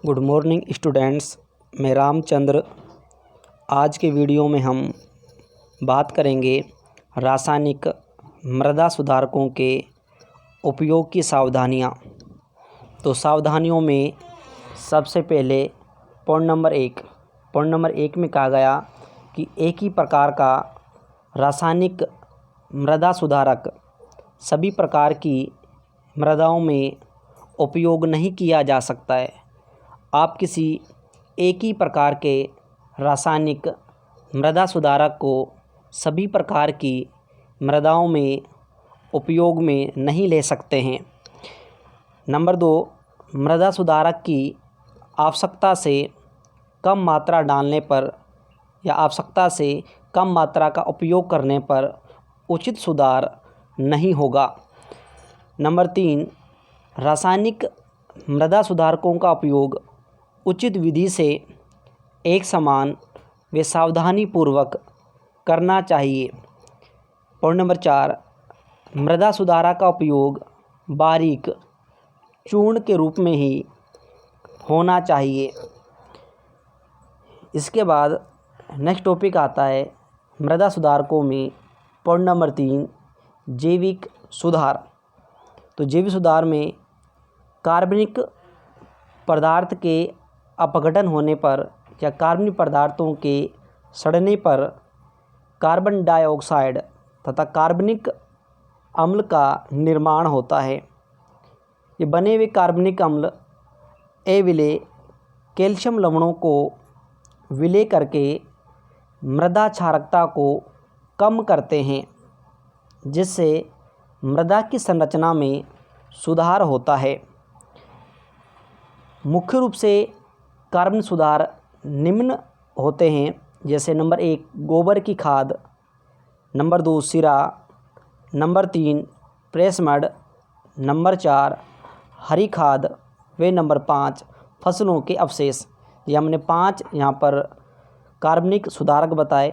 Good morning students, मैं रामचंद्र। आज के वीडियो में हम बात करेंगे रासायनिक मृदा सुधारकों के उपयोग की सावधानियाँ। तो सावधानियों में सबसे पहले पॉइंट नंबर एक में कहा गया कि एक ही प्रकार का रासायनिक मृदा सुधारक सभी प्रकार की मृदाओं में उपयोग नहीं किया जा सकता है। आप किसी एक ही प्रकार के रासायनिक मृदा सुधारक को सभी प्रकार की मृदाओं में उपयोग में नहीं ले सकते हैं। नंबर 2, मृदा सुधारक की आवश्यकता से कम मात्रा डालने पर या आवश्यकता से कम मात्रा का उपयोग करने पर उचित सुधार नहीं होगा। नंबर 3, रासायनिक मृदा सुधारकों का उपयोग उचित विधि से एक समान व सावधानीपूर्वक करना चाहिए। पॉइंट नंबर 4, मृदा सुधारक का उपयोग बारीक चूर्ण के रूप में ही होना चाहिए। इसके बाद नेक्स्ट टॉपिक आता है मृदा सुधारकों में पॉइंट नंबर 3, जैविक सुधार। तो जैविक सुधार में कार्बनिक पदार्थ के अपघटन होने पर या कार्बनिक पदार्थों के सड़ने पर कार्बन डाइऑक्साइड तथा कार्बनिक अम्ल का निर्माण होता है। ये बने हुए कार्बनिक अम्ल अविलेय कैल्शियम लवणों को विलय करके मृदा क्षारकता को कम करते हैं, जिससे मृदा की संरचना में सुधार होता है। मुख्य रूप से कार्बन सुधार निम्न होते हैं, जैसे नंबर 1 गोबर की खाद, नंबर 2 सिरा, नंबर 3 प्रेस मड, नंबर 4 हरी खाद व नंबर 5 फसलों के अवशेष। ये हमने 5 यहाँ पर कार्बनिक सुधारक बताए।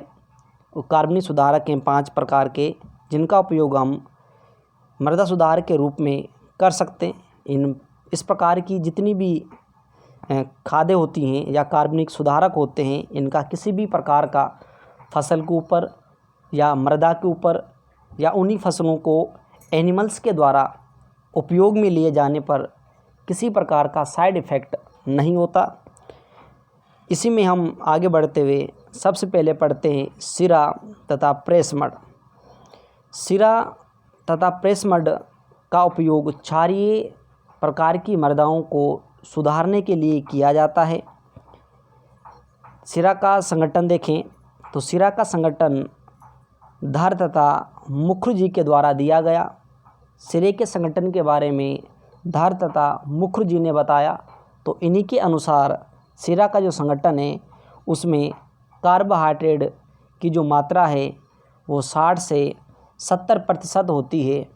कार्बनिक सुधारक हैं 5 प्रकार के, जिनका उपयोग हम मृदा सुधार के रूप में कर सकते हैं। इस प्रकार की जितनी भी खादें होती हैं या कार्बनिक सुधारक होते हैं, इनका किसी भी प्रकार का फसल के ऊपर या मृदा के ऊपर या उन्हीं फसलों को एनिमल्स के द्वारा उपयोग में लिए जाने पर किसी प्रकार का साइड इफ़ेक्ट नहीं होता। इसी में हम आगे बढ़ते हुए सबसे पहले पढ़ते हैं सिरा तथा प्रेस मड। सिरा तथा प्रेस मड का उपयोग क्षारीय प्रकार की मृदाओं को सुधारने के लिए किया जाता है। सिरा का संगठन देखें तो सिरा का संगठन धर तथा मुख्र जी के द्वारा दिया गया। सिरे के संगठन के बारे में धर तथा मुख्र जी ने बताया। तो इन्हीं के अनुसार सिरा का जो संगठन है उसमें कार्बोहाइड्रेट की जो मात्रा है वो 60 से 70% होती है।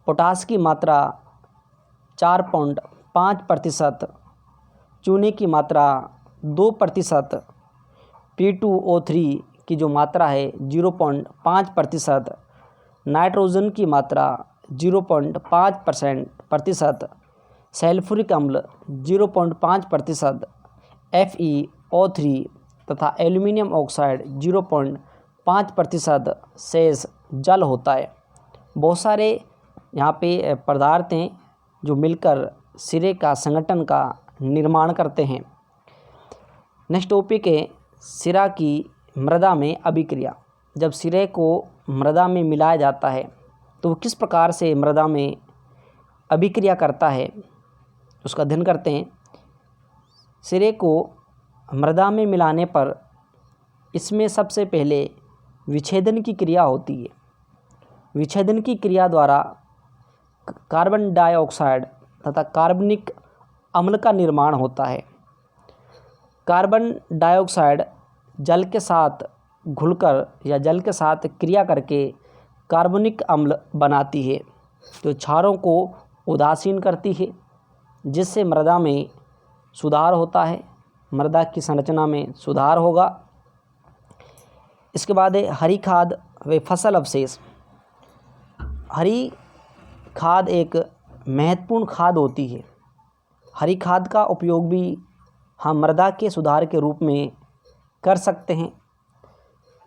पोटास की मात्रा 4.5%, चूने की मात्रा 2%, P2O3 की जो मात्रा है 0.5%, नाइट्रोजन की मात्रा 0.5%, सल्फ्यूरिक अम्ल 0.5%, FeO3 तथा एल्युमिनियम ऑक्साइड 0.5% शेष जल होता है। बहुत सारे यहाँ पे पदार्थ हैं जो मिलकर सिरे का संगठन का निर्माण करते हैं। नेक्स्ट टॉपिक है सिरा की मृदा में अभिक्रिया। जब सिरे को मृदा में मिलाया जाता है तो वो किस प्रकार से मृदा में अभिक्रिया करता है उसका अध्ययन करते हैं। सिरे को मृदा में मिलाने पर इसमें सबसे पहले विच्छेदन की क्रिया होती है। विच्छेदन की क्रिया द्वारा कार्बन डाइऑक्साइड तथा कार्बनिक अम्ल का निर्माण होता है। कार्बन डाइऑक्साइड जल के साथ घुलकर या जल के साथ क्रिया करके कार्बनिक अम्ल बनाती है, तो क्षारों को उदासीन करती है, जिससे मृदा में सुधार होता है, मृदा की संरचना में सुधार होगा। इसके बाद है हरी खाद व फसल अवशेष। हरी खाद एक महत्वपूर्ण खाद होती है हरी खाद का उपयोग भी हम मृदा के सुधार के रूप में कर सकते हैं।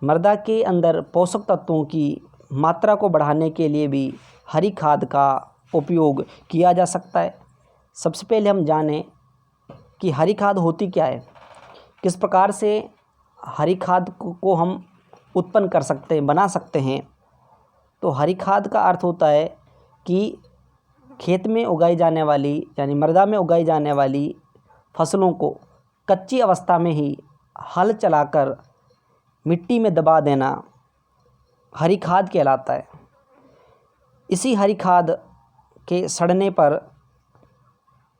मृदा के अंदर पोषक तत्वों की मात्रा को बढ़ाने के लिए भी हरी खाद का उपयोग किया जा सकता है। सबसे पहले हम जानें कि हरी खाद होती क्या है, किस प्रकार से हरी खाद को हम उत्पन्न कर सकते हैं, बना सकते हैं। तो हरी खाद का अर्थ होता है कि खेत में उगाई जाने वाली यानी मृदा में उगाई जाने वाली फसलों को कच्ची अवस्था में ही हल चलाकर मिट्टी में दबा देना हरी खाद कहलाता है। इसी हरी खाद के सड़ने पर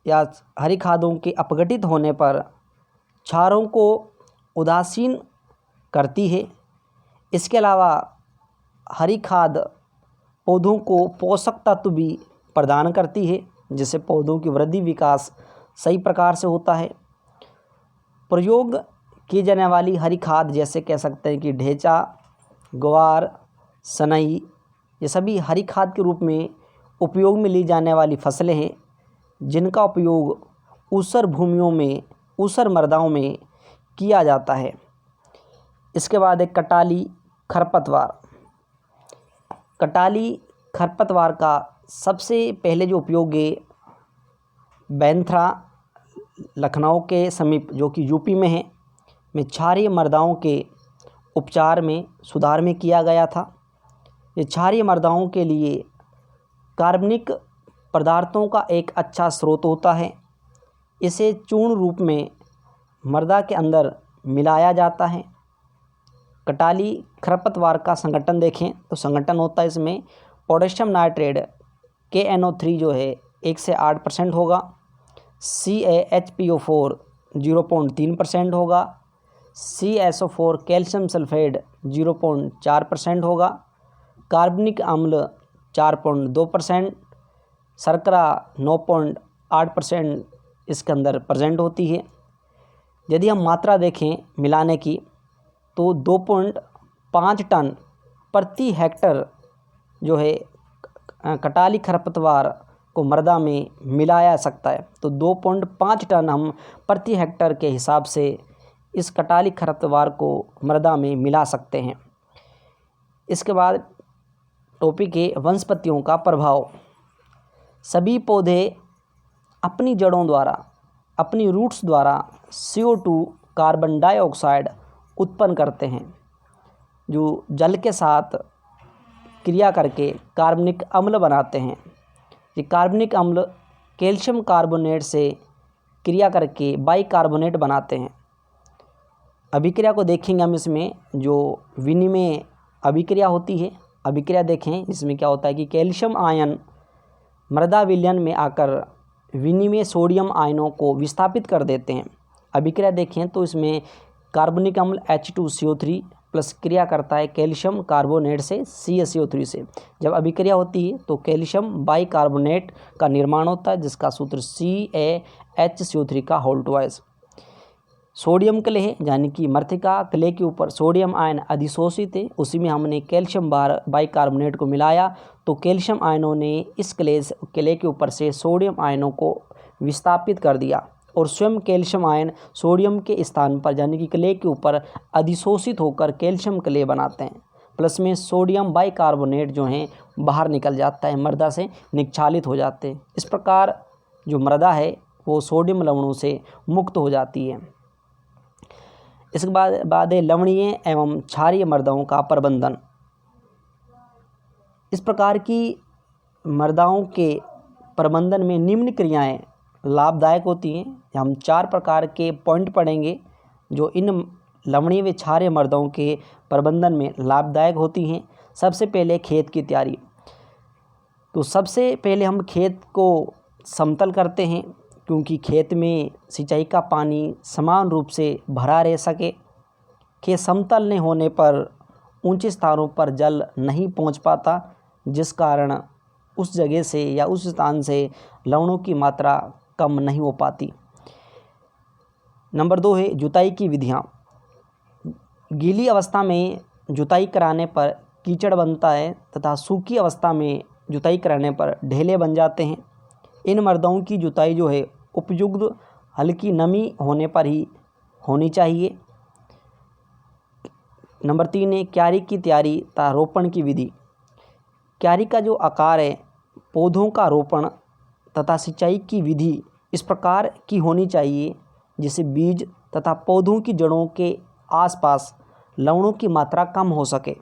या हरी खादों के अपघटित होने पर क्षारों को उदासीन करती है। इसके अलावा हरी खाद पौधों को पोषक तत्व भी प्रदान करती है, जिससे पौधों की वृद्धि विकास सही प्रकार से होता है। प्रयोग की जाने वाली हरी खाद जैसे कह सकते हैं कि ढेंचा, ग्वार, सनई, ये सभी हरी खाद के रूप में उपयोग में ली जाने वाली फसलें हैं, जिनका उपयोग ऊसर भूमियों में, ऊसर मृदाओं में किया जाता है। इसके बाद एक कटाली खरपतवार। कटाली खरपतवार का सबसे पहले जो उपयोग है बैंथरा, लखनऊ के समीप जो कि यूपी में है, में क्षारीय मृदाओं के उपचार में सुधार में किया गया था। ये क्षारीय मृदाओं के लिए कार्बनिक पदार्थों का एक अच्छा स्रोत होता है। इसे चूर्ण रूप में मृदा के अंदर मिलाया जाता है। कटाली खरपतवार का संगठन देखें तो संगठन होता है इसमें पोटेशियम नाइट्रेट KNO3 जो है 1 से 8% होगा, CaHPO4 0.3% होगा, CSO4 कैल्शियम सल्फेट 0.4% होगा, कार्बनिक अम्ल 4.2%, शर्करा 9.8% इसके अंदर प्रेजेंट होती है। यदि हम मात्रा देखें मिलाने की तो 2.5 टन प्रति हेक्टर जो है कटाली खरपतवार को मृदा में मिलाया जा सकता है। तो 2.5 टन हम प्रति हेक्टर के हिसाब से इस कटाली खरपतवार को मृदा में मिला सकते हैं। इसके बाद टॉपिक है वनस्पतियों का प्रभाव। सभी पौधे अपनी जड़ों द्वारा, अपनी रूट्स द्वारा CO2 कार्बन डाइऑक्साइड उत्पन्न करते हैं, जो जल के साथ क्रिया करके कार्बनिक अम्ल बनाते हैं। ये कार्बनिक अम्ल कैल्शियम कार्बोनेट से क्रिया करके बाइकार्बोनेट बनाते हैं। अभिक्रिया को देखेंगे हम, इसमें जो विनिमय अभिक्रिया होती है, अभिक्रिया देखें इसमें क्या होता है कि कैल्शियम आयन मृदा विलयन में आकर विनिमय सोडियम आयनों को विस्थापित कर देते हैं। अभिक्रिया देखें तो इसमें कार्बनिक अम्ल H2CO3 प्लस क्रिया करता है कैल्शियम कार्बोनेट से CaCO3 से। जब अभिक्रिया होती है तो कैल्शियम बाइकार्बोनेट का निर्माण होता है, जिसका सूत्र CaHCO3 का होल ट्वाइस। सोडियम क्ले है, यानी कि मृतिका क्ले के ऊपर सोडियम आयन अधिशोषित है, उसी में हमने कैल्शियम बाइकार्बोनेट को मिलाया तो कैल्शियम आयनों ने इस क्ले के ऊपर से सोडियम आयनों को विस्थापित कर दिया और स्वयं कैल्शियम आयन सोडियम के स्थान पर यानी कि क्ले के ऊपर अधिशोषित होकर कैल्शियम क्ले बनाते हैं। प्लस में सोडियम बाइकार्बोनेट जो हैं बाहर निकल जाता है, मृदा से निक्षालित हो जाते हैं। इस प्रकार जो मृदा है वो सोडियम लवणों से मुक्त हो जाती है। इसके बाद है लवणीय एवं क्षारीय मृदाओं का प्रबंधन। इस प्रकार की मृदाओं के प्रबंधन में निम्न क्रियाएं लाभदायक होती हैं। हम 4 प्रकार के पॉइंट पढ़ेंगे जो इन लवणीय व क्षारीय मृदाओं के प्रबंधन में लाभदायक होती हैं। सबसे पहले खेत की तैयारी। तो सबसे पहले हम खेत को समतल करते हैं, क्योंकि खेत में सिंचाई का पानी समान रूप से भरा रह सके। खेत समतल नहीं होने पर ऊंचे स्थानों पर जल नहीं पहुंच पाता, जिस कारण उस जगह से या उस स्थान से लवणों की मात्रा कम नहीं हो पाती। नंबर 2 है जुताई की विधियाँ। गीली अवस्था में जुताई कराने पर कीचड़ बनता है तथा सूखी अवस्था में जुताई कराने पर ढेले बन जाते हैं। इन मृदाओं की जुताई जो है उपयुक्त हल्की नमी होने पर ही होनी चाहिए। नंबर 3 है क्यारी की तैयारी तथा रोपण की विधि। क्यारी का जो आकार है, पौधों का रोपण तथा सिंचाई की विधि इस प्रकार की होनी चाहिए जिससे बीज तथा पौधों की जड़ों के आसपास लवणों की मात्रा कम हो सके।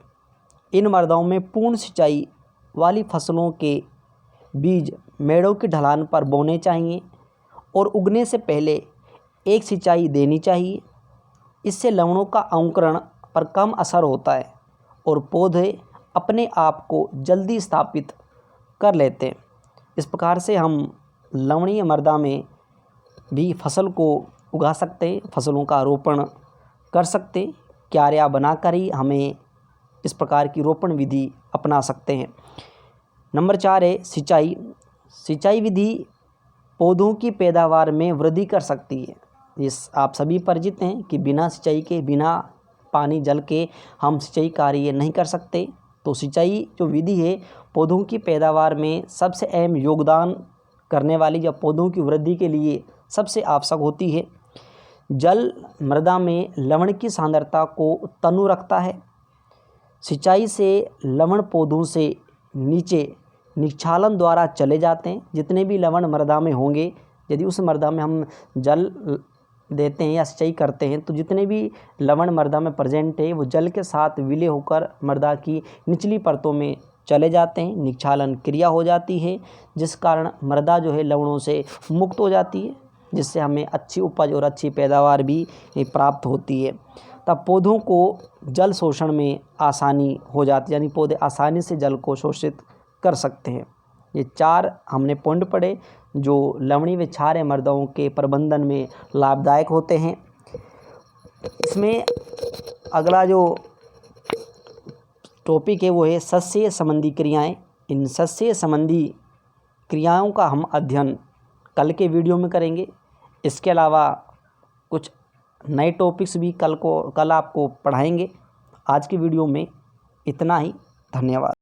इन मृदाओं में पूर्ण सिंचाई वाली फसलों के बीज मेड़ों की ढलान पर बोने चाहिए और उगने से पहले एक सिंचाई देनी चाहिए। इससे लवणों का अंकुरण पर कम असर होता है और पौधे अपने आप को जल्दी स्थापित कर लेते हैं। इस प्रकार से हम लवणीय मृदा में भी फसल को उगा सकते हैं, फसलों का रोपण कर सकते, क्यारियाँ बनाकर ही हमें इस प्रकार की रोपण विधि अपना सकते हैं। नंबर 4 है सिंचाई। सिंचाई विधि पौधों की पैदावार में वृद्धि कर सकती है। इस आप सभी परिचित हैं कि बिना सिंचाई के, बिना पानी जल के हम सिंचाई कार्य नहीं कर सकते। तो सिंचाई जो विधि है पौधों की पैदावार में सबसे अहम योगदान करने वाली या पौधों की वृद्धि के लिए सबसे आवश्यक होती है। जल मृदा में लवण की सांद्रता को तनु रखता है। सिंचाई से लवण पौधों से नीचे निक्षालन द्वारा चले जाते हैं। जितने भी लवण मृदा में होंगे, यदि उस मृदा में हम जल देते हैं या सिंचाई करते हैं तो जितने भी लवण मृदा में प्रेजेंट है वो जल के साथ विलय होकर मृदा की निचली परतों में चले जाते हैं। निक्षालन क्रिया हो जाती है जिस कारण मृदा जो है लवणों से मुक्त हो जाती है, जिससे हमें अच्छी उपज और अच्छी पैदावार भी प्राप्त होती है। तब पौधों को जल शोषण में आसानी हो जाती है, यानी पौधे आसानी से जल को शोषित कर सकते हैं। ये 4 हमने पॉइंट पढ़े जो लवणीय व क्षारीय मृदाओं के प्रबंधन में लाभदायक होते हैं। इसमें अगला जो टॉपिक है वो है सस्य संबंधी क्रियाएं। इन सस्य संबंधी क्रियाओं का हम अध्ययन कल के वीडियो में करेंगे। इसके अलावा कुछ नए टॉपिक्स भी कल आपको पढ़ाएंगे। आज की वीडियो में इतना ही। धन्यवाद।